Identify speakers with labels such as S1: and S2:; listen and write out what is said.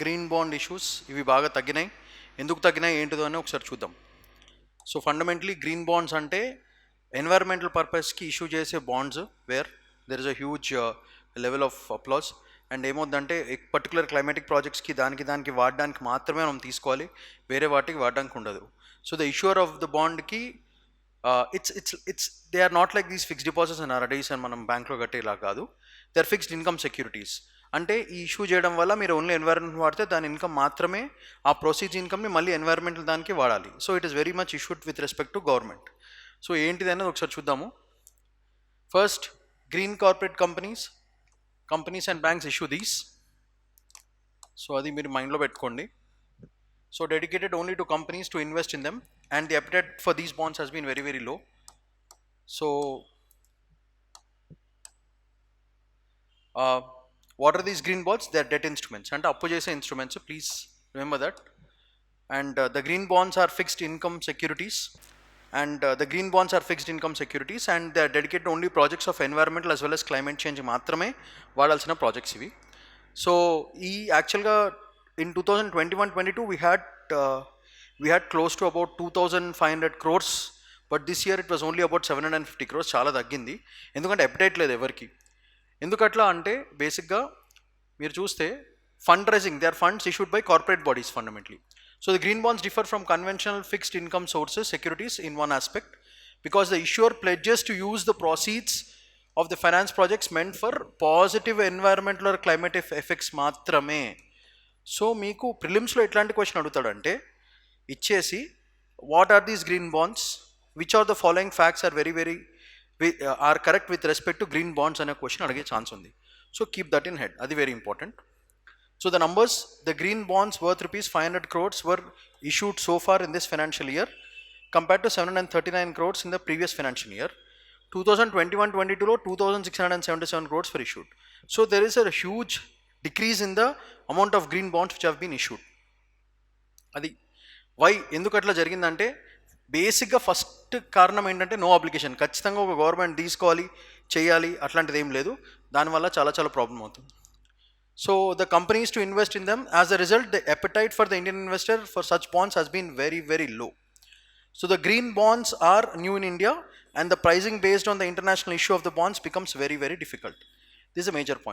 S1: Green bond issues ఇవి బాగా తగ్గినాయి. ఎందుకు తగ్గినాయి ఏంటిదో అని ఒకసారి చూద్దాం. సో ఫండమెంటలీ గ్రీన్ బాండ్స్ అంటే ఎన్వైర్మెంటల్ పర్పస్కి ఇష్యూ చేసే bonds where there is a huge level of applause. And ఏమవుతుందంటే పర్టికులర్ క్లైమాటిక్ ప్రాజెక్ట్స్కి దానికి వాడడానికి మాత్రమే మనం తీసుకోవాలి, వేరే వాటికి వాడడానికి ఉండదు. So the issuer of the బాండ్కి it's they are not like these fixed deposits and RDs అని మనం బ్యాంక్లో కట్టేలా కాదు. They are fixed income securities. అంటే ఈ ఇష్యూ చేయడం వల్ల మీరు ఓన్లీ ఎన్వైరన్మెంట్ వాడితే దాని ఇన్కమ్ మాత్రమే, ఆ ప్రొసీజ్ ఇన్కమ్ని మళ్ళీ ఎన్వైరన్మెంటల్ దానికి వాడాలి. So it is very much issued with respect to government. So ఏంటిది అనేది ఒకసారి చూద్దాము. First, green corporate companies and banks issue these. So అది మీరు మైండ్లో పెట్టుకోండి. So dedicated only to companies to invest in them and the appetite for these bonds has been very low. So what are these green bonds? They are debt instruments and appu chese instruments, please remember that. And the green bonds are fixed income securities, and the green bonds are fixed income securities, and they are dedicated only projects of environmental as well as climate change maatrame vaadalsina projects ivi. So actually in 2021-22 we had close to about 2,500 crores, but this year it was only about 750 crores. చాలా తగ్గింది, ఎందుకంటే appetite లేదు ఎవరికి. ఎందుకట్లా అంటే బేసిక్గా మీరు చూస్తే fund raising, they are funds issued by corporate bodies fundamentally. So the green bonds differ from conventional fixed income sources securities in one aspect, because the issuer pledges to use the proceeds of the finance projects meant for positive environmental or climatic effects మాత్రమే. So మీకు ప్రిలిమ్స్లో ఎట్లాంటి question అడుగుతాడంటే ఇచ్చేసి what are these green bonds, which are the following facts are very are correct with respect to green bonds అనే question అడిగే chance ఉంది. So keep that in head, అది very important. So the numbers, the green bonds worth rupees 500 crores were issued so far in this financial year compared to 739 crores in the previous financial year. 2021-22 లో 2,677 crores were issued. So there is a huge decrease in the amount of green bonds which have been issued. అది why, ఎందుకు అట్లా జరిగిందంటే బేసిక్గా first కారణం ఏంటంటే no application. ఖచ్చితంగా ఒక గవర్నమెంట్ తీసుకోవాలి, చేయాలి, అట్లాంటిది ఏం లేదు. దానివల్ల చాలా ప్రాబ్లం అవుతుంది. So the companies to invest in them, as a result the appetite for the Indian investor for such bonds has been very low. So the green bonds are new in India and the pricing based on the international issue of the bonds becomes very difficult. This is a major point.